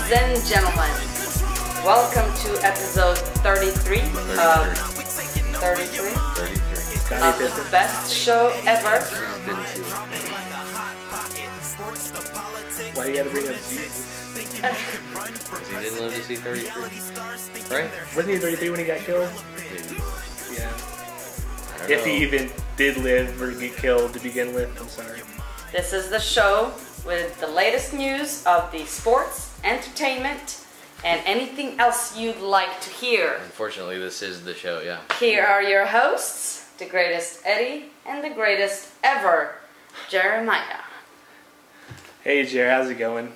Ladies and gentlemen, welcome to episode 33 of 33 of the best show ever. Why you gotta bring up Jesus? Because he didn't live to see 33, right? Wasn't he 33 when he got killed? Yeah. I don't If know. he even did live or get killed to begin with, I'm sorry. This is the show with the latest news of the sports, entertainment, and anything else you'd like to hear. Unfortunately, this is the show, yeah. Here are your hosts, the greatest Eddie and the greatest ever, Jeremiah. Hey, Jer, how's it going?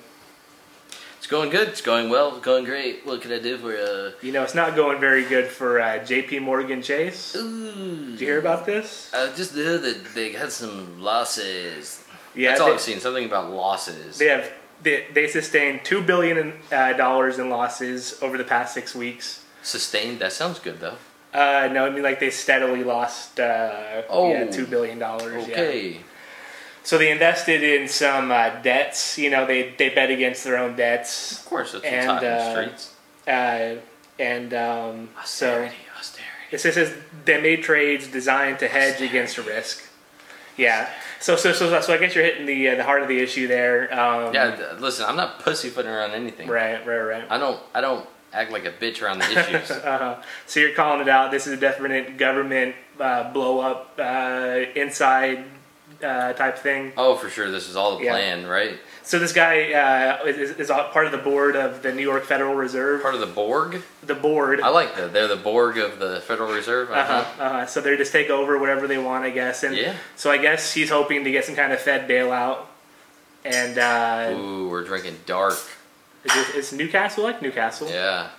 It's going good, it's going well, it's going great. What can I do for you? You know, it's not going very good for JPMorgan Chase. Ooh. Did you hear about this? I just knew that they had some losses. Yeah, That's all I've seen, something about losses. They sustained $2 billion in losses over the past 6 weeks. Sustained? That sounds good, though. No, I mean like they steadily lost $2 billion. Okay. Yeah. So they invested in some debts. You know, they bet against their own debts. Of course, it's what's hot in the streets. Austerity. It says they made trades designed to hedge against a risk. Yeah. So I guess you're hitting the heart of the issue there. Yeah, listen, I'm not pussyfooting around anything. Right. I don't act like a bitch around the issues. So you're calling it out. This is a definite government blow up inside type thing. Oh, for sure. This is all the plan, right? So this guy is part of the board of the New York Federal Reserve. Part of the Borg? The board. I like that. They're the Borg of the Federal Reserve. So they just take over whatever they want, I guess. And so I guess he's hoping to get some kind of Fed bailout. And ooh, we're drinking dark. Is Newcastle like Newcastle? Yeah.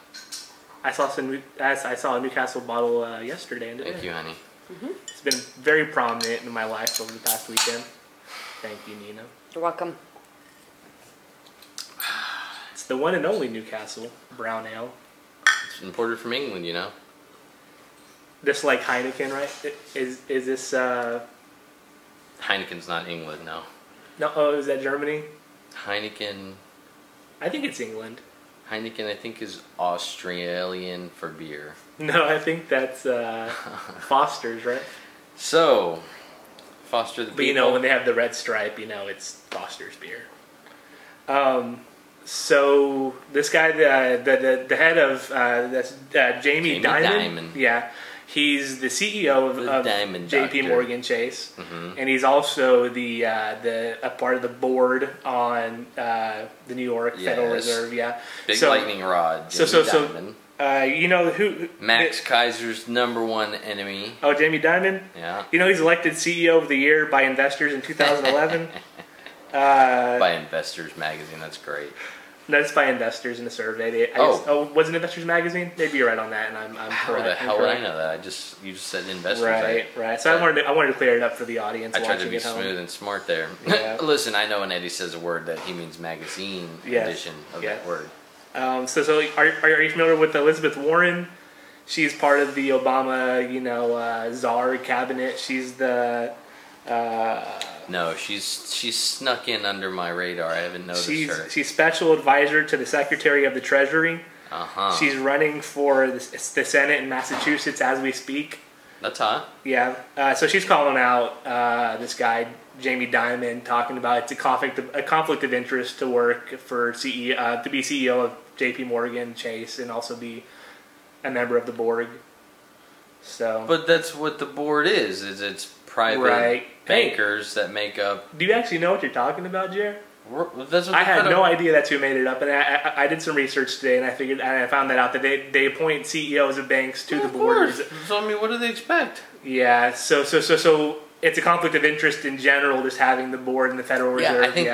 I saw a Newcastle bottle yesterday. And Thank you, honey. Mm-hmm. It's been very prominent in my life over the past weekend. Thank you, Nina. You're welcome. It's the one and only Newcastle brown ale. It's imported from England, you know. Just like Heineken, right? Is this? Heineken's not England, no. No, oh, is that Germany? Heineken. I think it's England. Heineken, I think, is Australian for beer. No, I think that's Foster's, right? So, Foster the But people. you know, when they have the red stripe, you know it's Foster's beer. So this guy, the head of that's Jamie Dimon. Yeah, he's the CEO of JPMorgan Chase, and he's also a part of the board on the New York Federal Reserve. Yeah, Big lightning rod. Jamie Dimon. You know who? Max Kaiser's #1 enemy. Oh, Jamie Dimon. Yeah. You know he's elected CEO of the year by investors in 2011. By Investors Magazine, that's great. No, it's by investors in a survey. Was it Investors Magazine? Maybe you're right on that, and I'm correct. How the hell would I know that? You just said investors. Right. So I wanted to clear it up for the audience. I tried to be at home. smooth and smart there. Yeah. Listen, I know when Eddie says a word that he means magazine edition of that word. So are you familiar with Elizabeth Warren? She's part of the Obama, czar cabinet. She's the. No, she's snuck in under my radar. I haven't noticed her. She's special advisor to the Secretary of the Treasury. She's running for the Senate in Massachusetts as we speak. That's hot. Yeah. So she's calling out this guy Jamie Dimon, talking about it's a conflict of interest to work for to be CEO of JPMorgan Chase and also be a member of the board. So. But that's what the board is. It's private bankers that make up. Do you actually know what you're talking about, Jer? I had no idea that's who made it up, and I did some research today, and I found that out that they appoint CEOs of banks to the board. So I mean, what do they expect? Yeah, so it's a conflict of interest in general, just having the board and the Federal Reserve. I think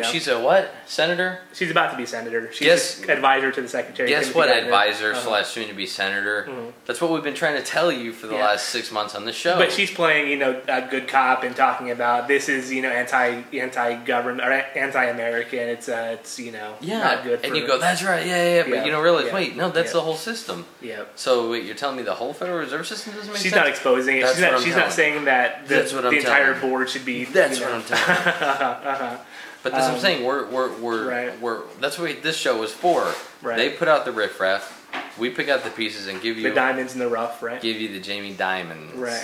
she's a what? Senator? She's about to be senator. She's advisor to the Secretary. Guess what? Advisor / soon to be senator. That's what we've been trying to tell you for the last 6 months on the show. But she's playing, a good cop and talking about this is, anti-government or anti-American. It's not good. And you go, that's right, but you don't realize, wait, no, that's the whole system. Yeah. So wait, you're telling me the whole Federal Reserve System doesn't make sense? She's not exposing it. She's not saying that. That's what what I'm the telling entire you. board should be. That's what I'm telling you. But that's what I'm saying. We're that's what this show was for. Right. They put out the riffraff. We pick out the pieces and give you the diamonds in the rough, right? Give you the Jamie Dimons. Right.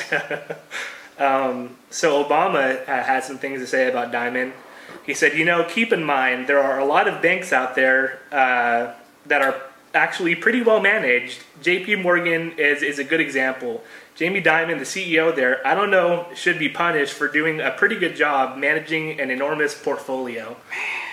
So Obama had some things to say about Dimon. He said, keep in mind there are a lot of banks out there that are actually pretty well managed. JPMorgan is a good example. Jamie Dimon, the CEO there, I don't know, should be punished for doing a pretty good job managing an enormous portfolio.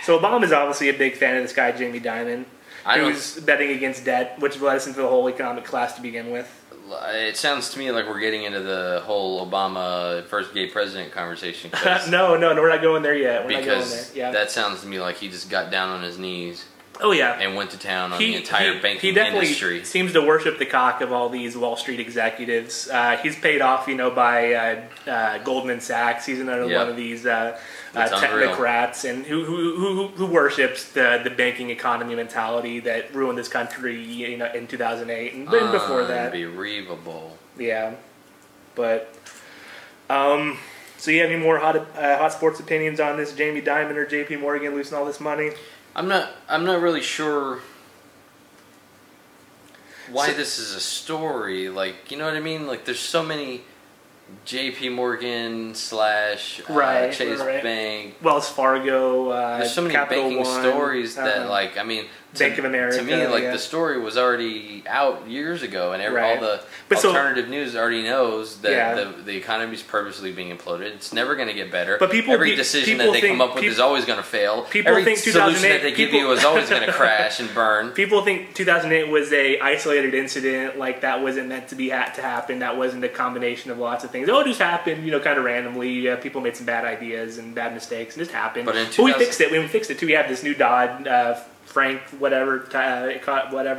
So Obama's obviously a big fan of this guy, Jamie Dimon, who's betting against debt, which led us into the whole economic class to begin with. It sounds to me like we're getting into the whole Obama first gay president conversation. No, we're not going there yet. That sounds to me like he just got down on his knees. Oh yeah, and went to town on the entire banking industry. He seems to worship the cock of all these Wall Street executives. He's paid off, by Goldman Sachs. He's another one of these technocrats, and who worships the banking economy mentality that ruined this country, in 2008 and before that. Unbelievable. Yeah, but so you have any more hot sports opinions on this Jamie Dimon or JPMorgan losing all this money? I'm not really sure why this is a story. Like, you know what I mean? Like, there's so many JPMorgan / Chase Bank, Wells Fargo. There's so many Capital banking One, stories that, like, I mean, Bank of America. To me, like the story was already out years ago, and all the alternative news already knows that the economy's purposely being imploded. It's never going to get better. But every decision that they come up with is always going to fail. Every solution that they give you is always going to crash and burn. People think 2008 was a isolated incident, like that wasn't meant to happen. That wasn't a combination of lots of things. Oh, it just happened, kind of randomly. People made some bad ideas and bad mistakes, and it just happened. But we fixed it. We fixed it too. We have this new Dodd. Frank, whatever,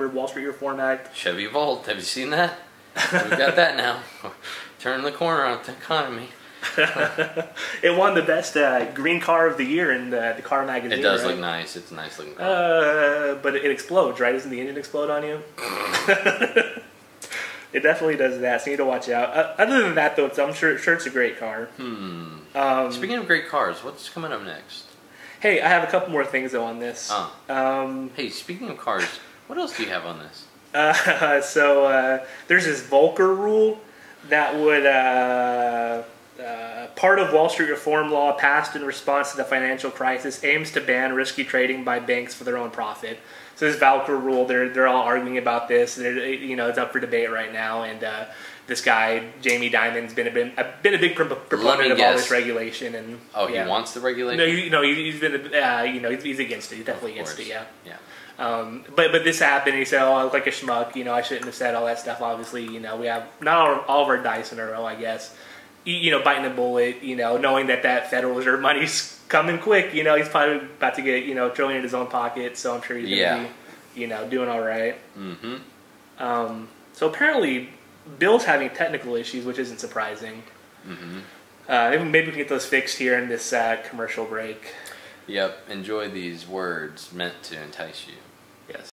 Wall Street Reform Act. Chevy Volt, have you seen that? We've got that now. Turn the corner on the economy. It won the best green car of the year in the car magazine. It does look nice. It's a nice looking car. But it explodes, right? Doesn't the engine explode on you? It definitely does that, so you need to watch out. Other than that, though, I'm sure it's a great car. Speaking of great cars, what's coming up next? Hey, I have a couple more things, though, on this. Hey, speaking of cars, what else do you have on this? There's this Volcker rule that would... part of Wall Street reform law passed in response to the financial crisis aims to ban risky trading by banks for their own profit. So this Volcker rule, they're all arguing about this. It's up for debate right now, and this guy Jamie Dimon's been a big proponent of all this regulation. And he wants the regulation. No, he's been he's against it. He's definitely against it. Yeah. But this happened. He said, "Oh, I look like a schmuck. I shouldn't have said all that stuff." Obviously, we have not all of our dice in a row, I guess. Biting a bullet, knowing that Federal Reserve money's coming quick, he's probably about to get, $1 trillion in his own pocket, so I'm sure he's going to be, doing all right. Mm-hmm. So apparently, Bill's having technical issues, which isn't surprising. Mm-hmm. Maybe we can get those fixed here in this commercial break. Yep. Enjoy these words meant to entice you. Yes.